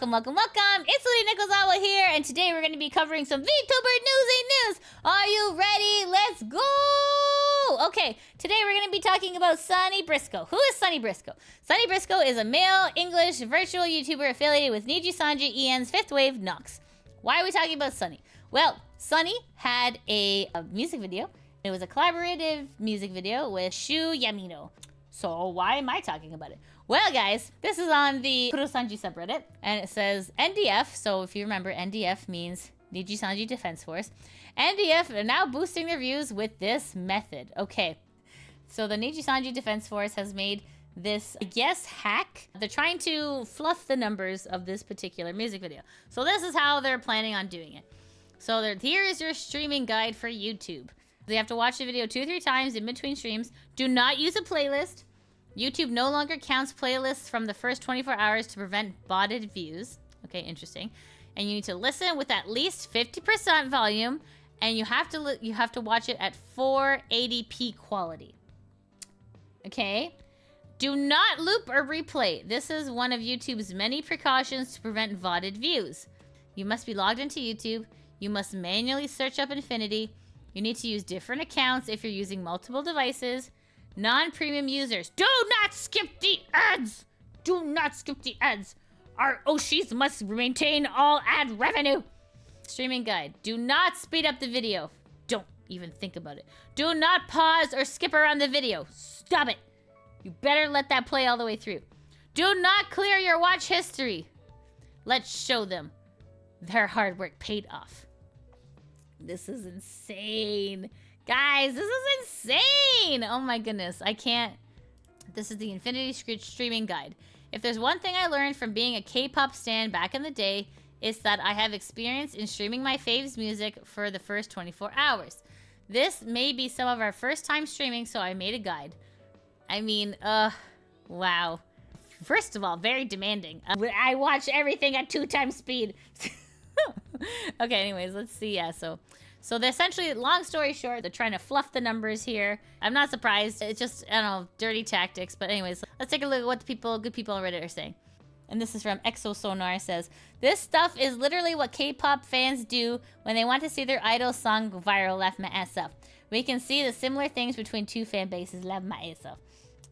welcome. It's Lee Nicholsawa here, and today we're going to be covering some VTuber newsy news. Are you ready? Let's go! Okay, today we're going to be talking about Sonny Brikso. Who is Sonny Brikso? Sonny Brikso is a male English virtual YouTuber affiliated with Nijisanji Reddit's Fifth Wave Nox. Why are we talking about Sonny? Well, Sonny had a music video. It was a collaborative music video with Shu Yamino. So why am I talking about it? Well, guys, this is on the Kurosanji subreddit, and it says NDF. So if you remember, NDF means Nijisanji Defense Force. NDF are now boosting their views with this method. Okay, so the Nijisanji Defense Force has made this, I guess, hack. They're trying to fluff the numbers of this particular music video. So this is how they're planning on doing it. So here is your streaming guide for YouTube. You have to watch the video 2 or 3 times in between streams. Do not use a playlist. YouTube no longer counts playlists from the first 24 hours to prevent botted views. Okay, interesting. And you need to listen with at least 50% volume, and you have to watch it at 480p quality. Okay? Do not loop or replay. This is one of YouTube's many precautions to prevent VODed views. You must be logged into YouTube. You must manually search up Infinity. You need to use different accounts if you're using multiple devices. Non-premium users, do not skip the ads! Do not skip the ads! Our Oshis must maintain all ad revenue! Streaming guide, do not speed up the video. Don't even think about it. Do not pause or skip around the video. Stop it! You better let that play all the way through. Do not clear your watch history. Let's show them their hard work paid off. This is insane. Guys, this is insane. Oh my goodness, I can't. This is the Infinity Streaming Guide. If there's one thing I learned from being a K-pop stan back in the day, it's that I have experience in streaming my faves music for the first 24 hours. This may be some of our first time streaming, so I made a guide. I mean, wow. First of all, very demanding. I watch everything at 2 times speed. Okay, anyways, let's see. Yeah, so they're essentially, long story short, they're trying to fluff the numbers here. I'm not surprised. It's just, I don't know, dirty tactics. But anyways, let's take a look at what the good people on Reddit are saying. And this is from Exosonar. Says, this stuff is literally what K-pop fans do when they want to see their idol song go viral. Laugh my ass off. We can see the similar things between 2 fan bases. Laugh my ass off.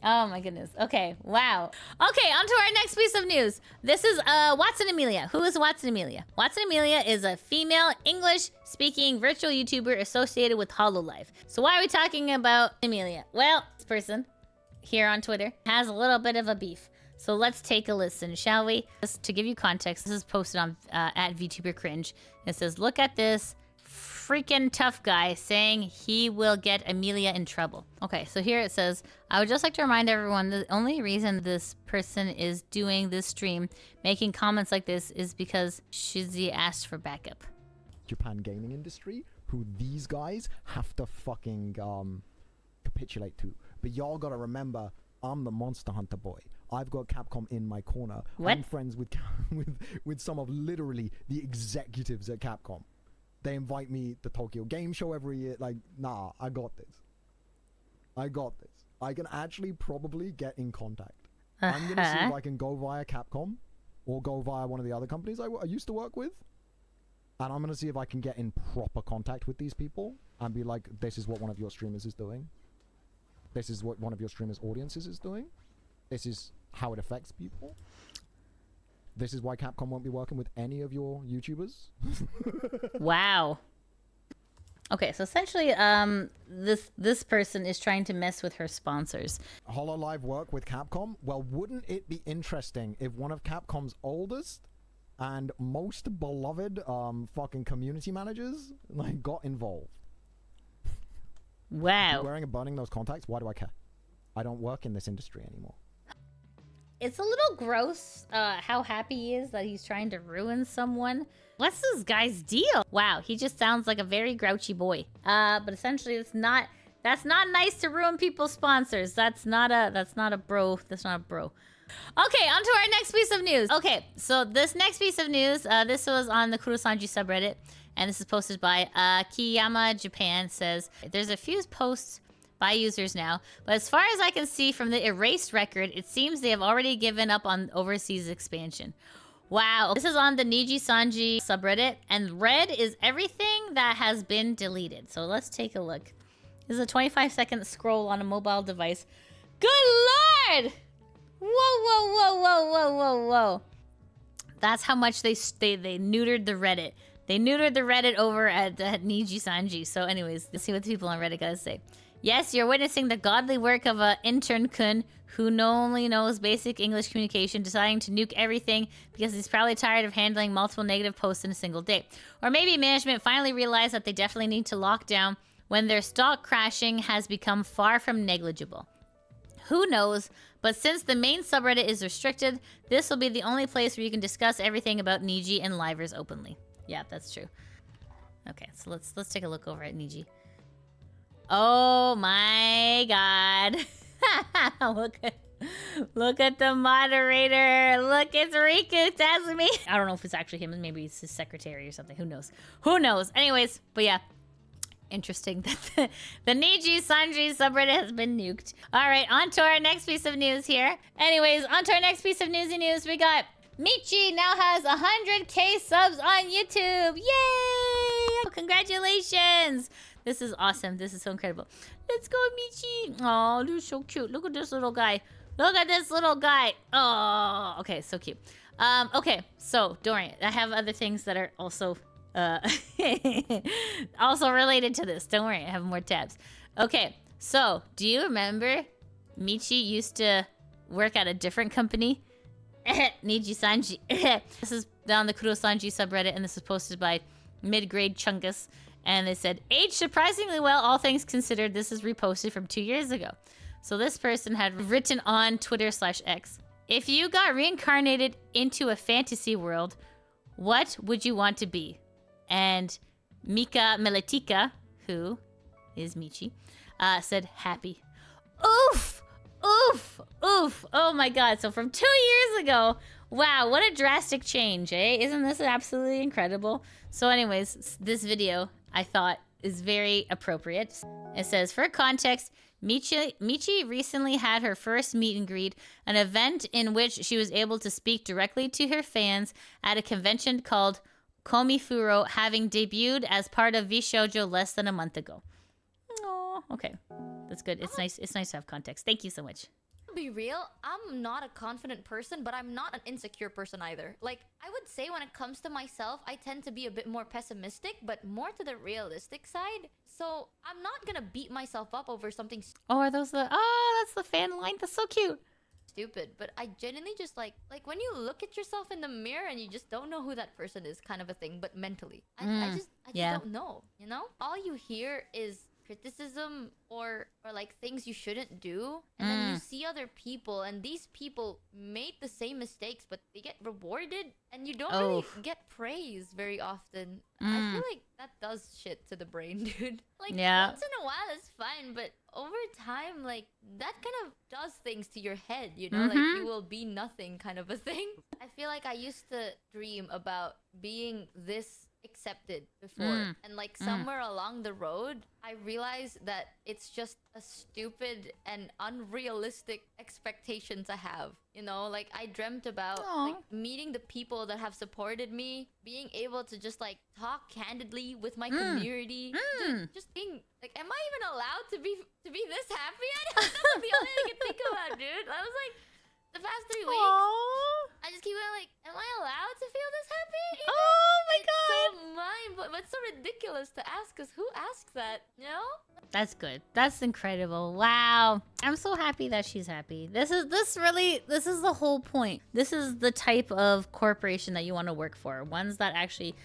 Oh my goodness. Okay, wow. Okay, on to our next piece of news. This is Watson Amelia. Who is Watson Amelia? Watson Amelia is a female English-speaking virtual YouTuber associated with HoloLive. So why are we talking about Amelia? Well, this person here on Twitter has a little bit of a beef. So let's take a listen, shall we? Just to give you context, this is posted on at VTuber Cringe. It says, look at this freaking tough guy saying he will get Amelia in trouble. Okay, so here it says, I would just like to remind everyone the only reason this person is doing this stream, making comments like this, is because Shizi asked for backup. Japan gaming industry, who these guys have to fucking capitulate to. But y'all gotta remember, I'm the Monster Hunter boy. I've got Capcom in my corner. What? I'm friends with with some of literally the executives at Capcom. They invite me to Tokyo Game Show every year. Like, nah, I got this. I can actually probably get in contact. I'm gonna see if I can go via Capcom or go via one of the other companies I used to work with. And I'm gonna see if I can get in proper contact with these people and be like, this is what one of your streamers is doing. This is what one of your streamers' audiences is doing. This is how it affects people. This is why Capcom won't be working with any of your YouTubers. Wow. Okay, so essentially, this person is trying to mess with her sponsors. HoloLive work with Capcom? Well, wouldn't it be interesting if one of Capcom's oldest and most beloved fucking community managers like got involved? Wow. Wearing and burning those contacts? Why do I care? I don't work in this industry anymore. It's a little gross how happy he is that he's trying to ruin someone. What's this guy's deal? Wow, he just sounds like a very grouchy boy. But essentially, that's not nice to ruin people's sponsors. That's not a bro. That's not a bro. Okay, on to our next piece of news. Okay, so this next piece of news, this was on the Kurosanji subreddit, and this is posted by Kiyama Japan. Says, there's a few posts by users now, but as far as I can see from the erased record, it seems they have already given up on overseas expansion. Wow. This is on the Nijisanji subreddit, and red is everything that has been deleted. So let's take a look. This is a 25-second scroll on a mobile device. Good lord! Whoa, whoa, whoa, whoa, whoa, whoa, whoa. That's how much they neutered the Reddit. They neutered the Reddit over at Nijisanji. So anyways, let's see what the people on Reddit gotta say. Yes, you're witnessing the godly work of a intern-kun who only knows basic English communication, deciding to nuke everything because he's probably tired of handling multiple negative posts in a single day. Or maybe management finally realized that they definitely need to lock down when their stock crashing has become far from negligible. Who knows? But since the main subreddit is restricted, this will be the only place where you can discuss everything about Niji and livers openly. Yeah, that's true. Okay, so let's take a look over at Niji. Oh my god. Look at the moderator. Look, it's Riku Tazumi. I don't know if it's actually him. Maybe it's his secretary or something. Who knows? Who knows? Anyways, but yeah. Interesting that the Nijisanji subreddit has been nuked. All right, on to our next piece of news here. Anyways, on to our next piece of newsy news. We got Michi now has 100k subs on YouTube. Yay! Congratulations! This is awesome. This is so incredible. Let's go, Michi. Oh, you're so cute. Look at this little guy. Look at this little guy. Oh, okay, so cute. Okay, so don't worry. I have other things that are also also related to this. Don't worry, I have more tabs. Okay, so do you remember Michi used to work at a different company? Nijisanji. This is on the Kurosanji subreddit, and this is posted by Mid-Grade Chungus. And they said, aged surprisingly well, all things considered. This is reposted from 2 years ago. So this person had written on Twitter/X, if you got reincarnated into a fantasy world, what would you want to be? And Mika Melatika, who is Michi, said happy. Oof! Oof! Oof! Oh my god. So from 2 years ago, wow, what a drastic change, eh? Isn't this absolutely incredible? So anyways, this video, I thought, is very appropriate. It says, for context, Michi recently had her first meet and greet, an event in which she was able to speak directly to her fans at a convention called Komifuro, having debuted as part of Vshojo less than a month ago. Oh, okay. That's good. It's nice. It's nice to have context. Thank you so much. To be real, I'm not a confident person, but I'm not an insecure person either. Like, I would say when it comes to myself, I tend to be a bit more pessimistic, but more to the realistic side. So I'm not gonna beat myself up over something Oh, are those the... Oh, that's the fan line. That's so cute. stupid. But I genuinely just like when you look at yourself in the mirror and you just don't know who that person is, kind of a thing, but mentally. I just don't know, you know? All you hear is criticism or like things you shouldn't do, and then you see other people and these people made the same mistakes but they get rewarded and you don't really get praise very often. I feel like that does shit to the brain, dude. Like once in a while it's fine, but over time, like that kind of does things to your head, you know? Like you will be nothing kind of a thing. I feel like I used to dream about being this accepted before, and like somewhere along the road I realized that it's just a stupid and unrealistic expectation to have, you know? Like I dreamt about like meeting the people that have supported me, being able to just like talk candidly with my community, just being like, am I even allowed to be this happy? That's the only thing I can think about, dude. I was like, the past 3 weeks, I just keep going like, am I allowed to feel this happy? You know? Oh my It's god! so but so ridiculous to ask, because who asks that, you know? That's good. That's incredible. Wow. I'm so happy that she's happy. This is the whole point. This is the type of corporation that you want to work for. Ones that actually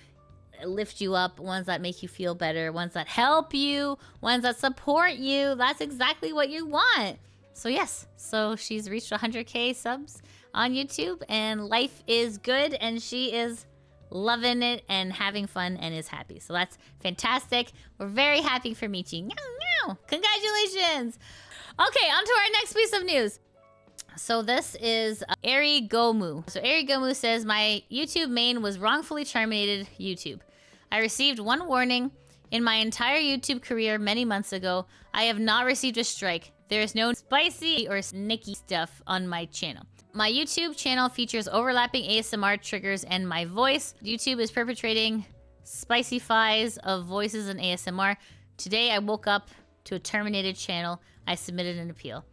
lift you up, ones that make you feel better, ones that help you, ones that support you. That's exactly what you want. So yes, so she's reached 100k subs on YouTube and life is good and she is loving it and having fun and is happy. So that's fantastic. We're very happy for Michi. Meow, meow. Congratulations. Okay, on to our next piece of news. So this is AERI Gomu. So AERI Gomu says, my YouTube main was wrongfully terminated YouTube. I received one warning in my entire YouTube career many months ago. I have not received a strike. There's no spicy or snicky stuff on my channel. My YouTube channel features overlapping ASMR triggers and my voice. YouTube is perpetrating spicy fies of voices and ASMR. Today I woke up to a terminated channel. I submitted an appeal.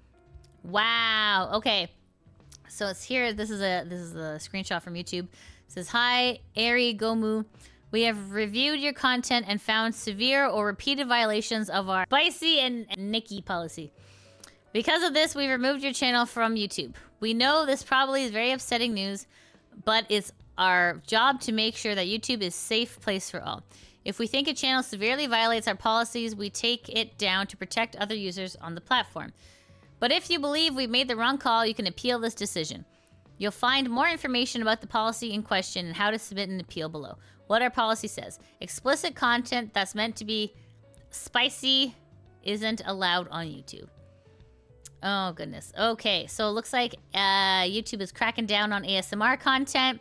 Wow. Okay. So it's here. This is a screenshot from YouTube. It says, "Hi, AERI Gomu. We have reviewed your content and found severe or repeated violations of our spicy and nicky policy. Because of this, we've removed your channel from YouTube. We know this probably is very upsetting news, but it's our job to make sure that YouTube is a safe place for all. If we think a channel severely violates our policies, we take it down to protect other users on the platform. But if you believe we've made the wrong call, you can appeal this decision. You'll find more information about the policy in question and how to submit an appeal below. What our policy says. Explicit content that's meant to be spicy isn't allowed on YouTube." Oh, goodness. Okay, so it looks like YouTube is cracking down on ASMR content.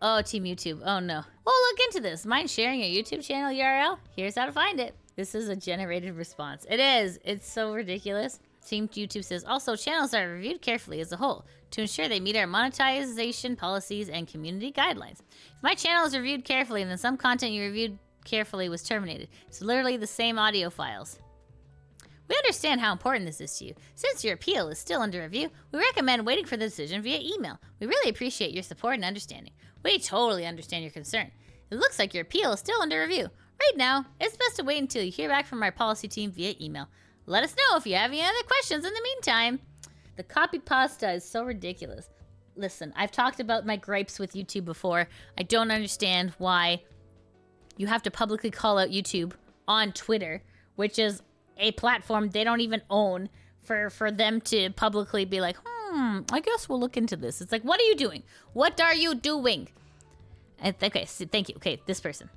Oh, Team YouTube. Oh, no. Well, look into this. Mind sharing your YouTube channel URL? Here's how to find it. This is a generated response. It is. It's so ridiculous. Team YouTube says, "Also, channels are reviewed carefully as a whole to ensure they meet our monetization policies and community guidelines. If my channel is reviewed carefully and then some content you reviewed carefully was terminated, it's literally the same audio files. We understand how important this is to you. Since your appeal is still under review, we recommend waiting for the decision via email. We really appreciate your support and understanding. We totally understand your concern. It looks like your appeal is still under review. Right now, it's best to wait until you hear back from our policy team via email. Let us know if you have any other questions in the meantime." The copy pasta is so ridiculous. Listen, I've talked about my gripes with YouTube before. I don't understand why you have to publicly call out YouTube on Twitter, which is a platform they don't even own, for them to publicly be like, I guess we'll look into this. It's like, what are you doing? What are you doing? Okay, so thank you. Okay, this person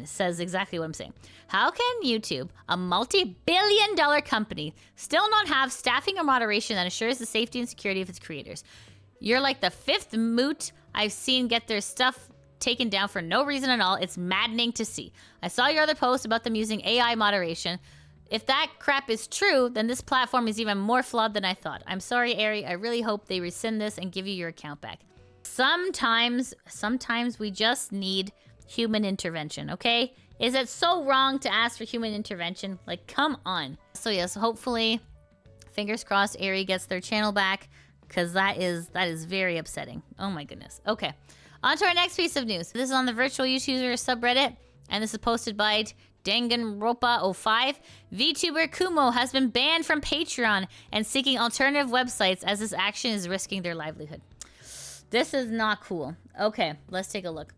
says exactly what I'm saying. How can YouTube, a multi-billion-dollar company, still not have staffing or moderation that assures the safety and security of its creators? You're like the fifth moot I've seen get their stuff taken down for no reason at all. It's maddening to see. I saw your other post about them using AI moderation. If that crap is true, then this platform is even more flawed than I thought. I'm sorry, AERI. I really hope they rescind this and give you your account back. Sometimes we just need human intervention, okay? Is it so wrong to ask for human intervention? Like, come on. So yes, hopefully, fingers crossed, AERI gets their channel back, because that is very upsetting. Oh my goodness. Okay, on to our next piece of news. This is on the virtual YouTuber subreddit, and this is posted by Danganronpa05. VTuber Kumo has been banned from Patreon and seeking alternative websites as this action is risking their livelihood. This is not cool. Okay, let's take a look.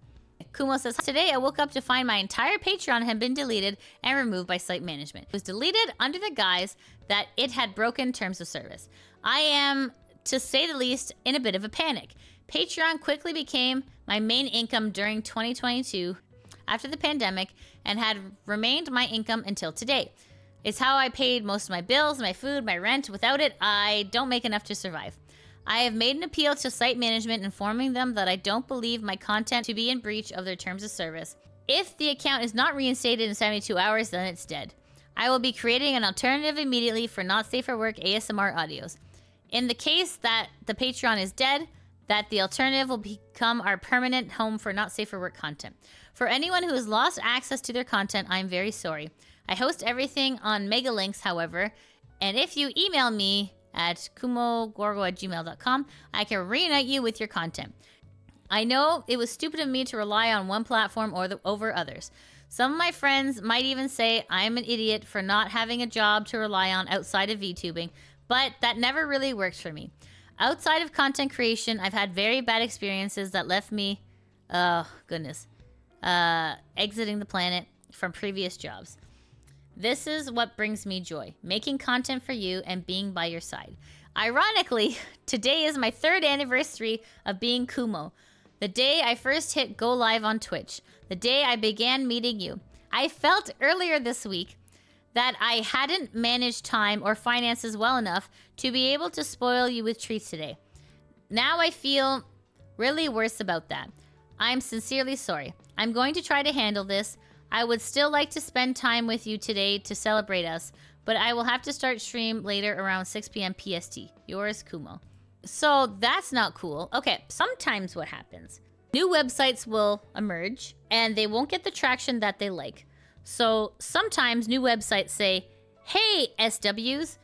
Kumo says, "Today I woke up to find my entire Patreon had been deleted and removed by site management. It was deleted under the guise that it had broken terms of service. I am, to say the least, in a bit of a panic. Patreon quickly became my main income during 2022 after the pandemic and had remained my income until today. It's how I paid most of my bills, my food, my rent. Without it, I don't make enough to survive. I have made an appeal to site management informing them that I don't believe my content to be in breach of their terms of service. If the account is not reinstated in 72 hours, then it's dead. I will be creating an alternative immediately for not safe for work ASMR audios. In the case that the Patreon is dead, that the alternative will become our permanent home for not safe for work content. For anyone who has lost access to their content, I'm very sorry. I host everything on Megalinks, however, and if you email me at kumogorgo@gmail.com, I can reunite you with your content. I know it was stupid of me to rely on one platform over others. Some of my friends might even say I am an idiot for not having a job to rely on outside of VTubing, but that never really worked for me. Outside of content creation, I've had very bad experiences that left me, exiting the planet from previous jobs. This is what brings me joy, making content for you and being by your side. Ironically, today is my 3rd anniversary of being Kumo. The day I first hit go live on Twitch. The day I began meeting you. I felt earlier this week that I hadn't managed time or finances well enough to be able to spoil you with treats today. Now I feel really worse about that. I'm sincerely sorry. I'm going to try to handle this. I would still like to spend time with you today to celebrate us, but I will have to start stream later around 6 p.m. PST. Yours, Kumo. So that's not cool. Okay, sometimes what happens, new websites will emerge and they won't get the traction that they like. So sometimes new websites say, hey, SWs,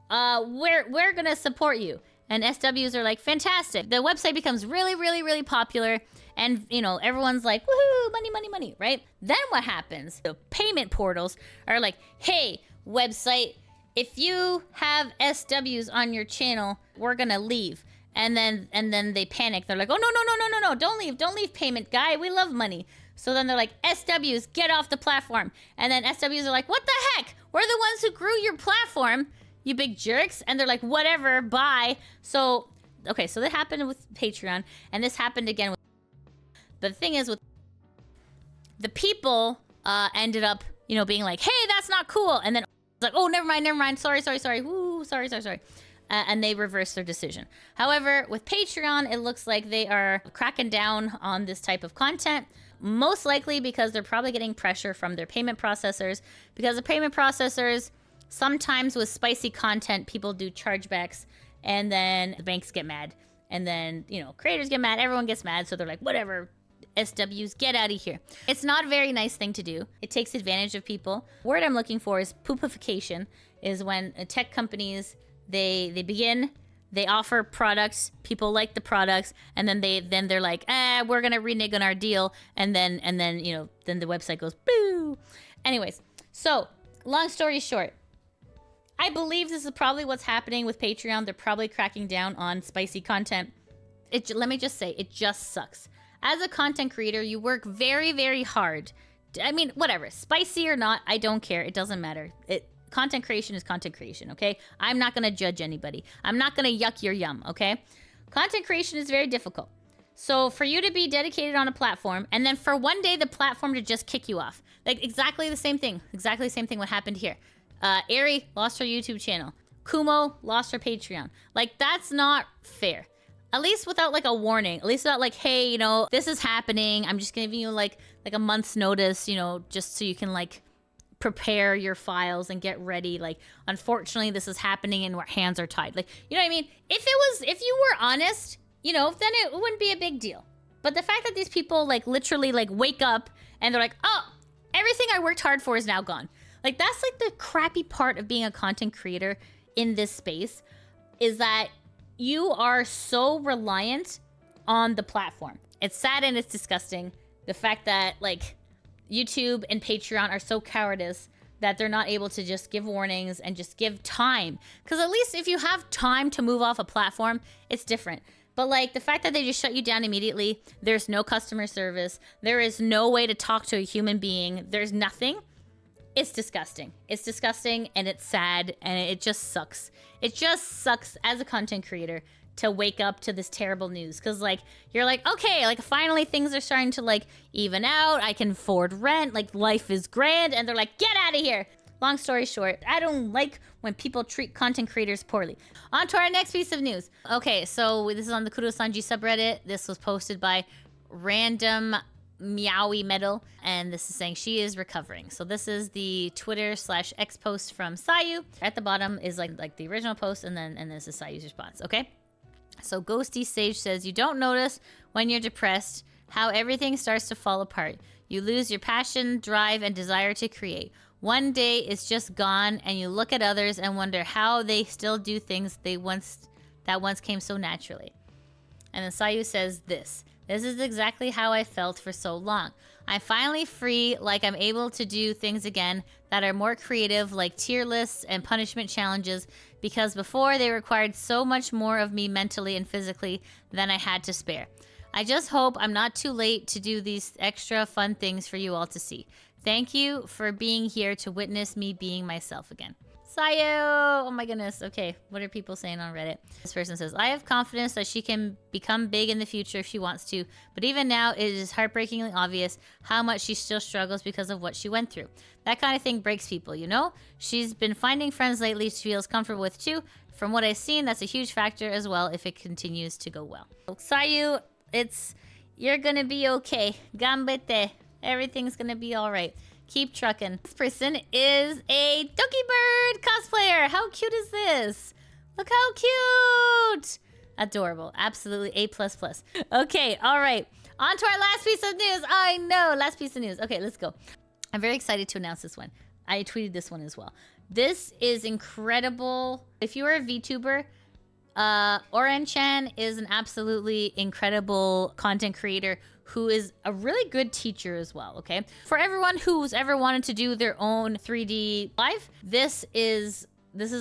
we're gonna support you. And SWs are like, fantastic. The website becomes really, really, really popular. And, you know, everyone's like, woohoo, money, money, money, right? Then what happens? The payment portals are like, hey, website, if you have SWs on your channel, we're gonna leave. And then they panic. They're like, oh, no, don't leave, payment guy. We love money. So then they're like, SWs, get off the platform. And then SWs are like, what the heck? We're the ones who grew your platform, you big jerks. And they're like, whatever, bye. So, okay, so that happened with Patreon. And this happened again with... But the thing is, with the people ended up, you know, being like, hey, that's not cool. And then it's like, oh, never mind. Sorry. Woo, sorry. And they reversed their decision. However, with Patreon, it looks like they are cracking down on this type of content. Most likely because they're probably getting pressure from their payment processors. Because the payment processors, sometimes with spicy content, people do chargebacks. And then the banks get mad. And then, you know, creators get mad. Everyone gets mad. So they're like, whatever. SWs, get out of here. It's not a very nice thing to do. It takes advantage of people. Word I'm looking for is poopification, is when tech companies, they begin, they offer products, people like the products, and then they're like, we're gonna renege on our deal, and then you know, then the website goes boo. Anyways, so long story short, I believe this is probably what's happening with Patreon. They're probably cracking down on spicy content. Let me just say, it just sucks. As a content creator, you work very, very hard. I mean, whatever, spicy or not, I don't care. It doesn't matter. Content creation is content creation, okay? I'm not gonna judge anybody. I'm not gonna yuck your yum, okay? Content creation is very difficult. So for you to be dedicated on a platform, and then for one day the platform to just kick you off. Like exactly the same thing. Exactly the same thing what happened here. AERI lost her YouTube channel. Kumo lost her Patreon. Like, that's not fair. At least without like a warning. At least without like, hey, you know, this is happening. I'm just giving you like a month's notice, you know, just so you can like prepare your files and get ready. Like, unfortunately, this is happening and our hands are tied. Like, you know what I mean? If you were honest, you know, then it wouldn't be a big deal. But the fact that these people like literally like wake up and they're like, oh, everything I worked hard for is now gone. Like, that's like the crappy part of being a content creator in this space, is that you are so reliant on the platform. It's sad and it's disgusting. The fact that like YouTube and Patreon are so cowardice that they're not able to just give warnings and just give time. Because at least if you have time to move off a platform, it's different. But like the fact that they just shut you down immediately, there's no customer service, there is no way to talk to a human being, there's nothing. It's disgusting. It's disgusting and it's sad and it just sucks. It just sucks as a content creator to wake up to this terrible news. Because like, you're like, okay, like finally things are starting to like even out. I can afford rent. Like, life is grand. And they're like, get out of here. Long story short, I don't like when people treat content creators poorly. On to our next piece of news. Okay, so this is on the Kurosanji subreddit. This was posted by Random Meowie Metal, and this is saying she is recovering. So this is the Twitter/X post from Sayu. At the bottom is like the original post, and this is Sayu's response. Okay, so Ghosty Sage says, you don't notice when you're depressed how everything starts to fall apart. You lose your passion, drive, and desire to create. One day it's just gone, and you look at others and wonder how they still do things that once came so naturally. And then Sayu says this is exactly how I felt for so long. I'm finally free, like I'm able to do things again that are more creative, like tier lists and punishment challenges, because before they required so much more of me mentally and physically than I had to spare. I just hope I'm not too late to do these extra fun things for you all to see. Thank you for being here to witness me being myself again. Sayu! Oh my goodness. Okay, what are people saying on Reddit? This person says, I have confidence that she can become big in the future if she wants to, but even now it is heartbreakingly obvious how much she still struggles because of what she went through. That kind of thing breaks people, you know? She's been finding friends lately she feels comfortable with too. From what I've seen, that's a huge factor as well if it continues to go well. Sayu, you're gonna be okay. Gambete. Everything's gonna be alright. Keep trucking. This person is a Dokibird cosplayer. How cute is this? Look how cute. Adorable. Absolutely A++. Okay, all right. On to our last piece of news. I know, last piece of news. Okay, let's go. I'm very excited to announce this one. I tweeted this one as well. This is incredible. If you are a VTuber, Oren-Chan is an absolutely incredible content creator who is a really good teacher as well, okay? For everyone who's ever wanted to do their own 3D live, this is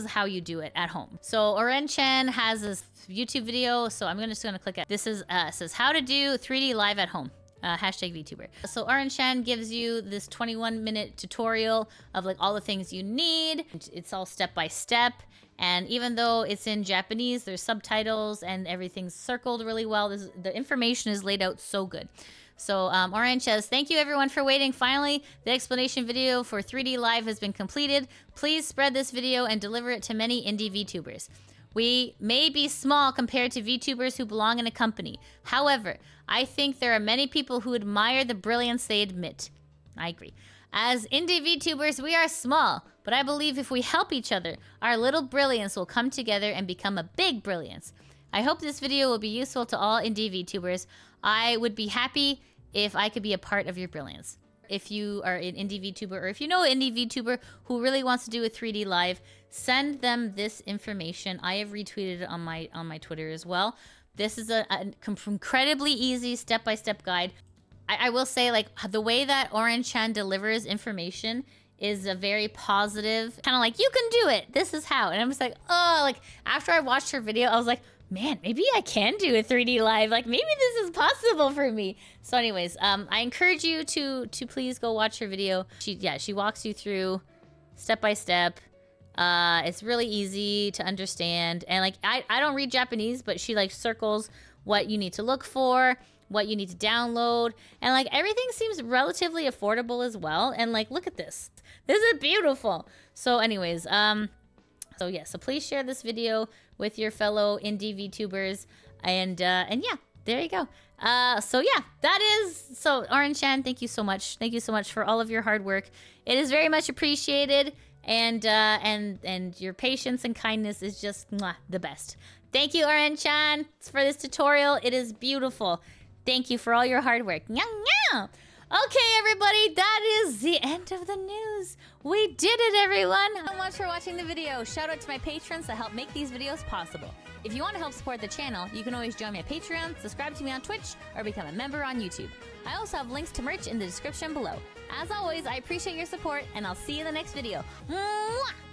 how you do it at home. So Oren-Chan has this YouTube video, so I'm just gonna click it. This is says how to do 3D live at home. Hashtag VTuber. So Oren-Chan gives you this 21-minute tutorial of like all the things you need. It's all step by step. And even though it's in Japanese, there's subtitles and everything's circled really well. The information is laid out so good. So Oren says, thank you everyone for waiting. Finally, the explanation video for 3D Live has been completed. Please spread this video and deliver it to many indie VTubers. We may be small compared to VTubers who belong in a company. However, I think there are many people who admire the brilliance they admit. I agree. As indie VTubers, we are small, but I believe if we help each other, our little brilliance will come together and become a big brilliance. I hope this video will be useful to all indie VTubers. I would be happy if I could be a part of your brilliance. If you are an indie VTuber, or if you know an indie VTuber who really wants to do a 3D live, send them this information. I have retweeted it on my Twitter as well. This is an incredibly easy step-by-step guide. I will say, like, the way that Oren-Chan delivers information is a very positive, kind of like, you can do it. This is how. And I'm just like, oh, like, after I watched her video, I was like, man, maybe I can do a 3D live. Like, maybe this is possible for me. So anyways, I encourage you to please go watch her video. She walks you through step by step. It's really easy to understand. And like, I don't read Japanese, but she like circles what you need to look for, what you need to download. And like, everything seems relatively affordable as well. And like, look at this. This is beautiful. So anyways, so please share this video with your fellow indie VTubers. And yeah, there you go. So Oren-Chan, thank you so much. Thank you so much for all of your hard work. It is very much appreciated. And your patience and kindness is just the best. Thank you, Oren-Chan, for this tutorial. It is beautiful. Thank you for all your hard work. Okay, everybody, that is the end of the news. We did it, everyone. Thank you so much for watching the video. Shout out to my patrons that help make these videos possible. If you want to help support the channel, you can always join me at Patreon, subscribe to me on Twitch, or become a member on YouTube. I also have links to merch in the description below. As always, I appreciate your support, and I'll see you in the next video. Mwah!